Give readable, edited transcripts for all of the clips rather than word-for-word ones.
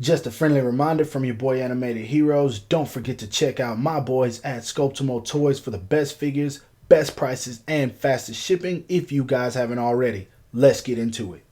Just a friendly reminder from your boy Animated Heroes, don't forget to check out my boys at Sculptimo Toys for the best figures, best prices, and fastest shipping if you guys haven't already. Let's get into it.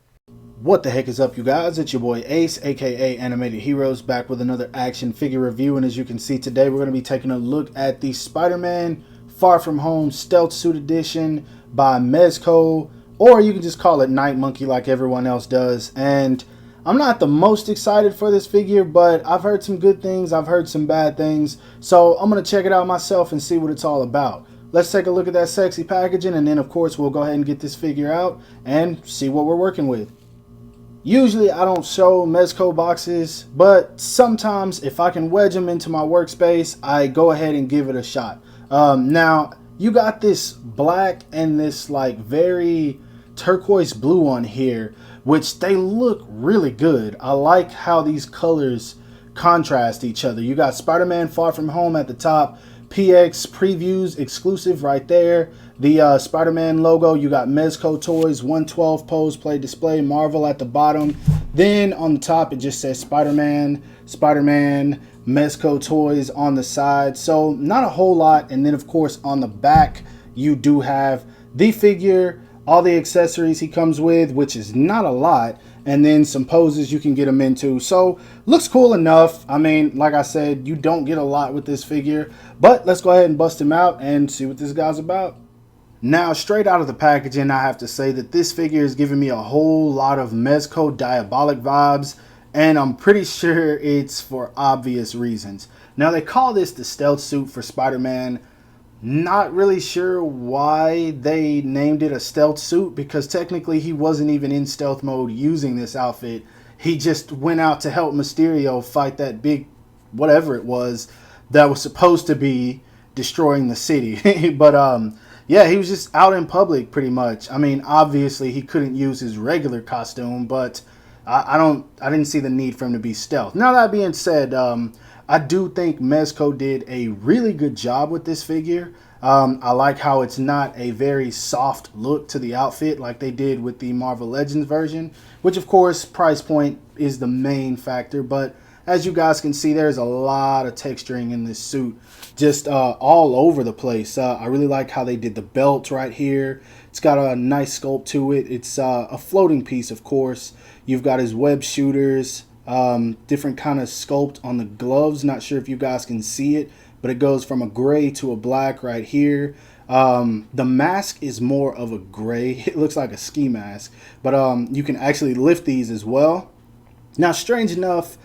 What the heck is up, you guys? It's your boy Ace, aka Animated Heroes, back with another action figure review. And as you can see today, we're going to be taking a look at the Spider-Man Far From Home Stealth Suit Edition by Mezco, or you can just call it Night Monkey like everyone else does. And I'm not the most excited for this figure, but I've heard some good things, I've heard some bad things, so I'm going to check it out myself and see what it's all about. Let's take a look at that sexy packaging, and then of course we'll go ahead and get this figure out and see what we're working with. Usually I don't show Mezco boxes, but sometimes if I can wedge them into my workspace, I go ahead and give it a shot. Now, you got this black and this like very turquoise blue on here, which they look really good. I like how these colors contrast each other. You got Spider-Man Far From Home at the top, PX Previews exclusive right there. The Spider-Man logo, you got Mezco Toys, 112 Pose Play Display, Marvel at the bottom. Then on the top, it just says Spider-Man, Mezco Toys on the side. So not a whole lot. And then of course on the back, you do have the figure, all the accessories he comes with, which is not a lot, and then some poses you can get him into. So looks cool enough. I mean, like I said, you don't get a lot with this figure, but let's go ahead and bust him out and see what this guy's about. Now, straight out of the packaging, I have to say that this figure is giving me a whole lot of Mezco Diabolic vibes, and I'm pretty sure it's for obvious reasons. Now, they call this the stealth suit for Spider-Man. Not really sure why they named it a stealth suit, because technically he wasn't even in stealth mode using this outfit. He just went out to help Mysterio fight that big whatever it was that was supposed to be destroying the city. But yeah, he was just out in public pretty much. I mean, obviously he couldn't use his regular costume, but I didn't see the need for him to be stealth. Now, that being said, I do think Mezco did a really good job with this figure. I like how it's not a very soft look to the outfit like they did with the Marvel Legends version, which of course price point is the main factor. But as you guys can see, there's a lot of texturing in this suit, just all over the place. I really like how they did the belt right here. It's got a nice sculpt to it. It's a floating piece, of course. You've got his web shooters, different kind of sculpt on the gloves. Not sure if you guys can see it, but it goes from a gray to a black right here. The mask is more of a gray. It looks like a ski mask, but you can actually lift these as well. Now, strange enough,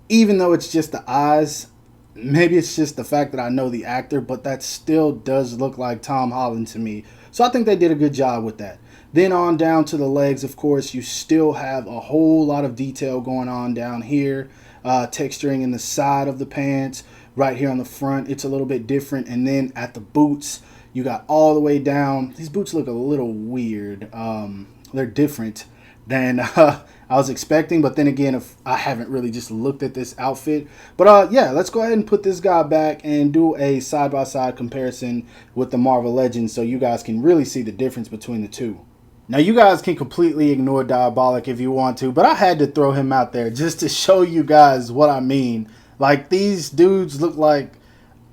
even though it's just the eyes, maybe it's just the fact that I know the actor, but that still does look like Tom Holland to me. So I think they did a good job with that. Then on down to the legs, of course, you still have a whole lot of detail going on down here. Texturing in the side of the pants, right here on the front, it's a little bit different. And then at the boots, you got all the way down. These boots look a little weird. They're different than I was expecting, but then again, if I haven't really just looked at this outfit. But yeah, let's go ahead and put this guy back and do a side-by-side comparison with the Marvel Legends so you guys can really see the difference between the two. Now, you guys can completely ignore Diabolic if you want to, but I had to throw him out there just to show you guys what I mean. Like, these dudes look like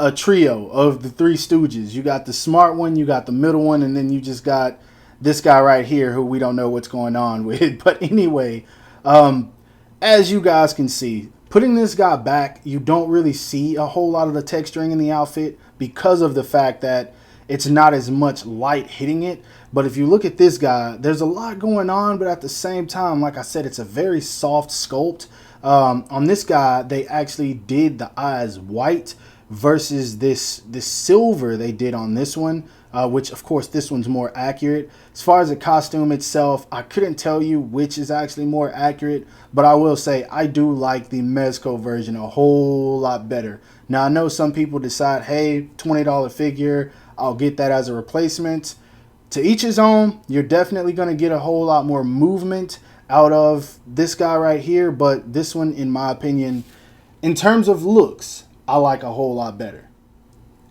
a trio of the Three Stooges. You got the smart one, you got the middle one, and then you just got this guy right here who we don't know what's going on with. But anyway, as you guys can see, putting this guy back, you don't really see a whole lot of the texturing in the outfit because of the fact that it's not as much light hitting it. But if you look at this guy, there's a lot going on, but at the same time, like I said, it's a very soft sculpt. On this guy, they actually did the eyes white versus this silver they did on this one, which of course this one's more accurate. As far as the costume itself, I couldn't tell you which is actually more accurate, but I will say I do like the Mezco version a whole lot better. Now, I know some people decide, hey, $20 figure, I'll get that as a replacement. To each his own. You're definitely going to get a whole lot more movement out of this guy right here, but this one, in my opinion, in terms of looks, I like a whole lot better.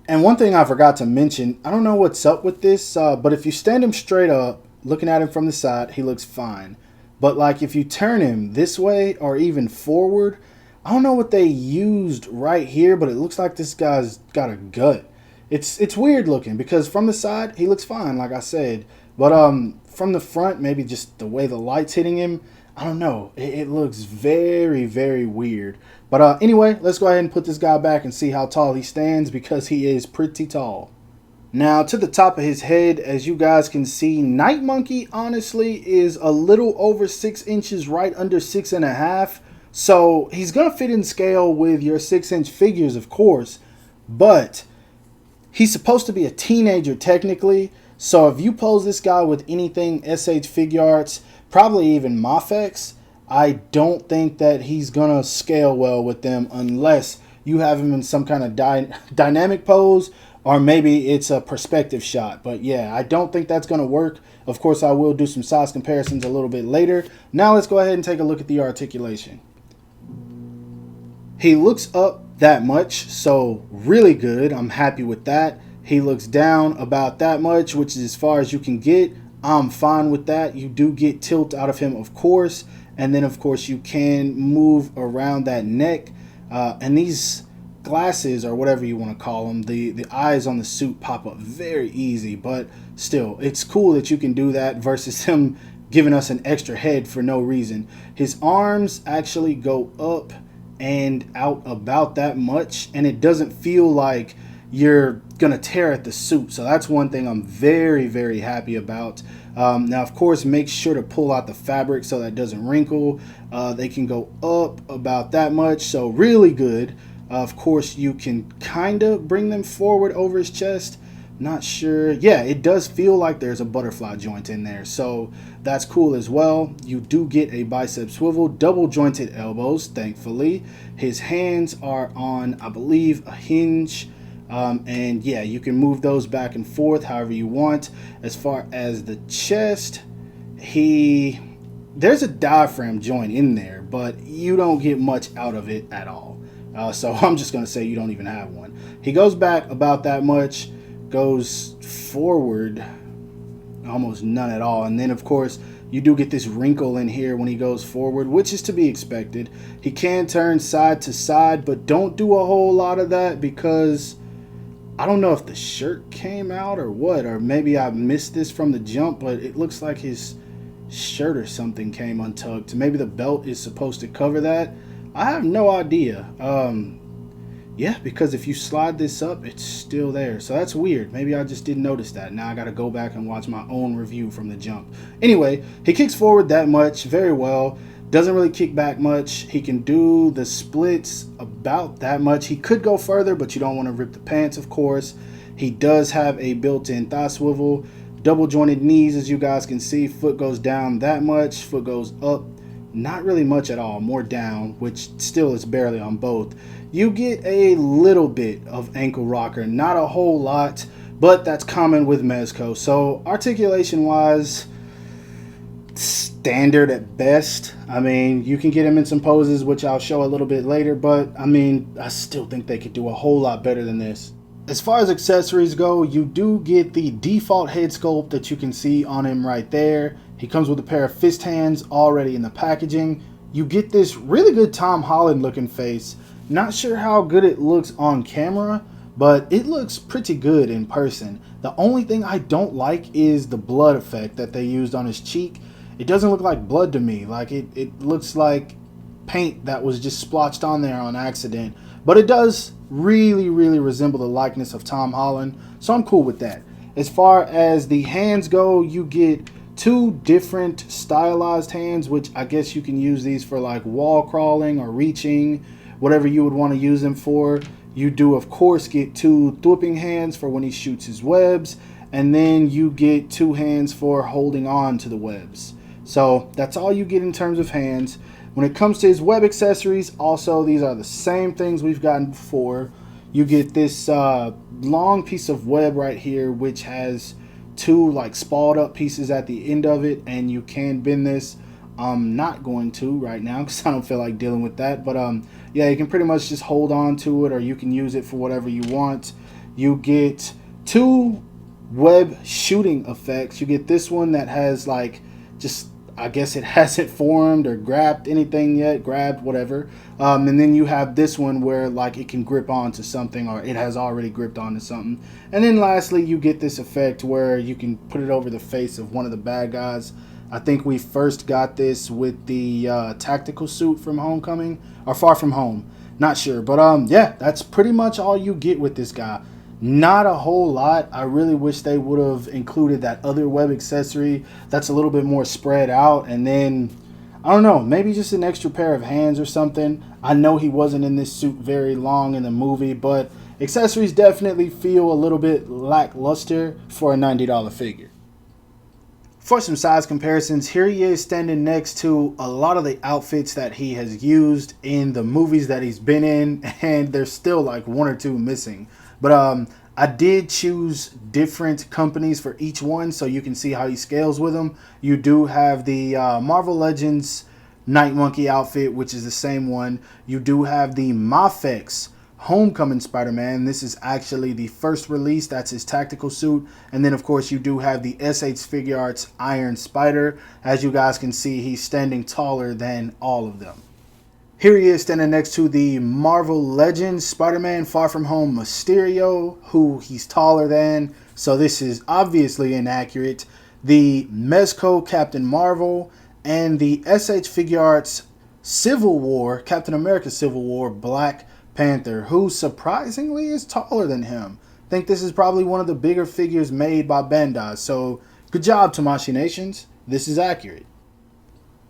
And one thing I forgot to mention, I don't know what's up with this, but if you stand him straight up, looking at him from the side, he looks fine. But like if you turn him this way or even forward, I don't know what they used right here, but it looks like this guy's got a gut. It's weird looking because from the side he looks fine, like I said, but from the front, maybe just the way the light's hitting him, I don't know. It looks very, very weird. But anyway, let's go ahead and put this guy back and see how tall he stands because he is pretty tall. Now, to the top of his head, as you guys can see, Night Monkey honestly is a little over 6 inches, right under 6.5. So he's going to fit in scale with your 6-inch figures, of course. But he's supposed to be a teenager technically. So if you pose this guy with anything SH Figuarts, probably even Mafex, I don't think that he's going to scale well with them unless you have him in some kind of dynamic pose, or maybe it's a perspective shot. But yeah, I don't think that's going to work. Of course, I will do some size comparisons a little bit later. Now let's go ahead and take a look at the articulation. He looks up that much, so really good. I'm happy with that. He looks down about that much, which is as far as you can get. I'm fine with that. You do get tilt out of him, of course. And then, of course, you can move around that neck. And these glasses, or whatever you want to call them, the eyes on the suit pop up very easy. But still, it's cool that you can do that versus him giving us an extra head for no reason. His arms actually go up and out about that much, and it doesn't feel like you're gonna tear at the suit. So that's one thing I'm very, very happy about. Now, of course, make sure to pull out the fabric so that doesn't wrinkle. They can go up about that much, so really good. Of course, you can kind of bring them forward over his chest. Not sure. Yeah, it does feel like there's a butterfly joint in there, so that's cool as well. You do get a bicep swivel, double jointed elbows, thankfully. His hands are on, I believe, a hinge. And yeah, you can move those back and forth however you want. As far as the chest, there's a diaphragm joint in there, but you don't get much out of it at all. So I'm just going to say you don't even have one. He goes back about that much, goes forward almost none at all. And then, of course, you do get this wrinkle in here when he goes forward, which is to be expected. He can turn side to side, but don't do a whole lot of that because I don't know if the shirt came out or what, or maybe I missed this from the jump, but it looks like his shirt or something came untucked. Maybe the belt is supposed to cover that. I have no idea. Yeah, because if you slide this up, it's still there. So that's weird. Maybe I just didn't notice that. Now I got to go back and watch my own review from the jump. Anyway, he kicks forward that much very well. Doesn't really kick back much. He can do the splits about that much. He could go further, but you don't want to rip the pants, of course. He does have a built-in thigh swivel. Double jointed knees, as you guys can see. Foot goes down that much. Foot goes up. Not really much at all. More down, which still is barely on both. You get a little bit of ankle rocker. Not a whole lot, but that's common with Mezco. So articulation-wise, standard at best. I mean, you can get him in some poses, which I'll show a little bit later, but I mean, I still think they could do a whole lot better than this. As far as accessories go, you do get the default head sculpt that you can see on him right there. He comes with a pair of fist hands already in the packaging. You get this really good Tom Holland looking face. Not sure how good it looks on camera, but it looks pretty good in person. The only thing I don't like is the blood effect that they used on his cheek. It doesn't look like blood to me. Like it looks like paint that was just splotched on there on accident. But it does really, really resemble the likeness of Tom Holland. So I'm cool with that. As far as the hands go, you get two different stylized hands, which I guess you can use these for like wall crawling or reaching, whatever you would want to use them for. You do, of course, get two thwipping hands for when he shoots his webs. And then you get two hands for holding on to the webs. So that's all you get in terms of hands. When it comes to his web accessories, also these are the same things we've gotten before. You get this long piece of web right here, which has two like spalled up pieces at the end of it, and you can bend this. I'm not going to right now because I don't feel like dealing with that. But yeah, you can pretty much just hold on to it, or you can use it for whatever you want. You get two web shooting effects. You get this one that has like just, I guess it hasn't formed or grabbed anything yet, grabbed whatever. And then you have this one where like it can grip onto something, or it has already gripped onto something. And then lastly, you get this effect where you can put it over the face of one of the bad guys. I think we first got this with the tactical suit from Homecoming or Far From Home. Not sure, but yeah, that's pretty much all you get with this guy. Not a whole lot. I really wish they would have included that other web accessory that's a little bit more spread out, and then I don't know, maybe just an extra pair of hands or something. I know he wasn't in this suit very long in the movie, but accessories definitely feel a little bit lackluster for a $90 figure. For some size comparisons, here he is standing next to a lot of the outfits that he has used in the movies that he's been in, and there's still like one or two missing. But I did choose different companies for each one so you can see how he scales with them. You do have the Marvel Legends Night Monkey outfit, which is the same one. You do have the Mafex Homecoming Spider-Man. This is actually the first release. That's his tactical suit. And then, of course, you do have the SH Figure Arts Iron Spider. As you guys can see, he's standing taller than all of them. Here he is standing next to the Marvel Legends Spider-Man Far From Home Mysterio, who he's taller than. So this is obviously inaccurate. The Mezco Captain Marvel and the SH Figure Arts Civil War, Captain America Civil War Black Panther, who surprisingly is taller than him. I think this is probably one of the bigger figures made by Bandai. So good job, Tamashii Nations. This is accurate.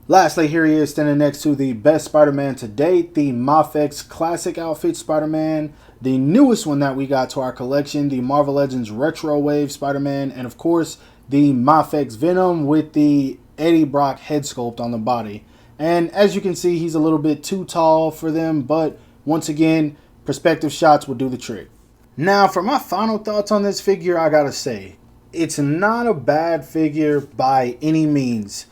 Lastly, here he is standing next to the best Spider-Man to date, the Mafex Classic Outfit Spider-Man, the newest one that we got to our collection, the Marvel Legends Retro Wave Spider-Man, and of course, the Mafex Venom with the Eddie Brock head sculpt on the body. And as you can see, he's a little bit too tall for them, but once again, perspective shots will do the trick. Now, for my final thoughts on this figure, I gotta say, it's not a bad figure by any means.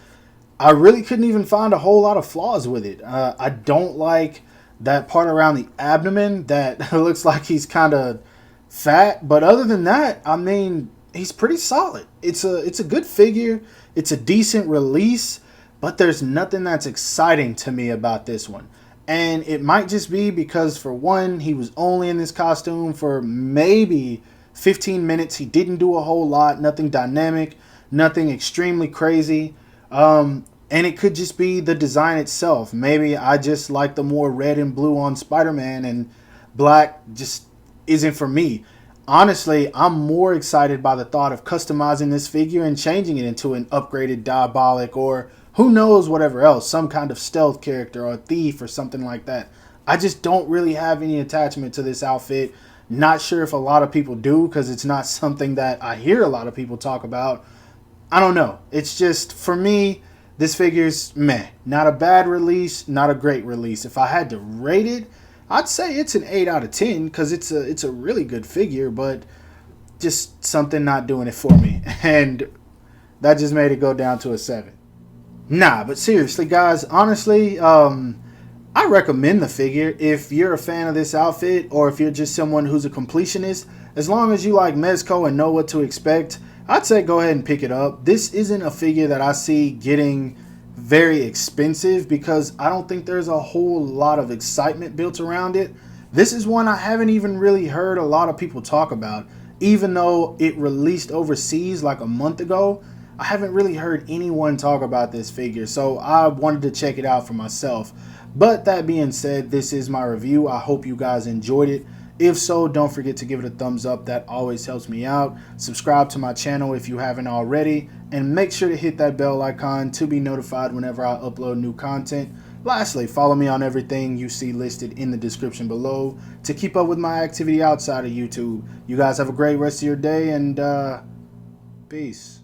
I really couldn't even find a whole lot of flaws with it. I don't like that part around the abdomen that looks like he's kind of fat. But other than that, I mean, he's pretty solid. It's a good figure. It's a decent release. But there's nothing that's exciting to me about this one. And it might just be because, for one, he was only in this costume for maybe 15 minutes. He didn't do a whole lot. Nothing dynamic. Nothing extremely crazy. And it could just be the design itself. Maybe I just like the more red and blue on Spider-Man, and black just isn't for me. Honestly, I'm more excited by the thought of customizing this figure and changing it into an upgraded Diabolic, or who knows, whatever else, some kind of stealth character or a thief or something like that. I just don't really have any attachment to this outfit. Not sure if a lot of people do, because it's not something that I hear a lot of people talk about. I don't know. It's just, for me, this figure's meh. Not a bad release, not a great release. If I had to rate it, I'd say it's an 8 out of 10, because it's a really good figure, but just something not doing it for me. And that just made it go down to a 7. Nah, but seriously, guys, honestly, I recommend the figure if you're a fan of this outfit, or if you're just someone who's a completionist. As long as you like Mezco and know what to expect, I'd say go ahead and pick it up. This isn't a figure that I see getting very expensive, because I don't think there's a whole lot of excitement built around it. This is one I haven't even really heard a lot of people talk about. Even though it released overseas like a month ago, I haven't really heard anyone talk about this figure, so I wanted to check it out for myself. But that being said, this is my review. I hope you guys enjoyed it. If so, don't forget to give it a thumbs up. That always helps me out. Subscribe to my channel if you haven't already, and make sure to hit that bell icon to be notified whenever I upload new content. Lastly, follow me on everything you see listed in the description below to keep up with my activity outside of YouTube. You guys have a great rest of your day, and peace.